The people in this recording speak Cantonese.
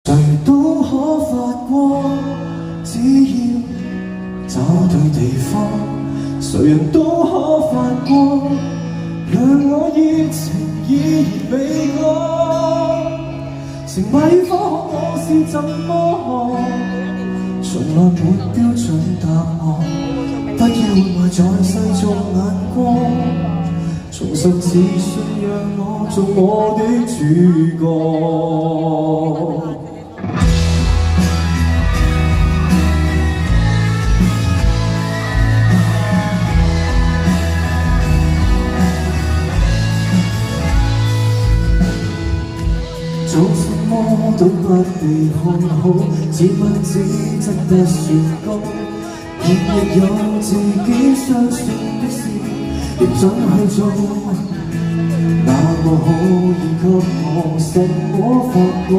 誰都可發光，只要找對地方，誰人都可發光，讓我熱情依然未乾。成敗與否，我是怎麼看？從來沒標準答案，不要活埋在世俗眼光，重拾自信，讓我做我的主角。做什麼都不被看好，自問自責不算高，亦有自己相信的事，亦總去做。那麼可以給我什麼發佈？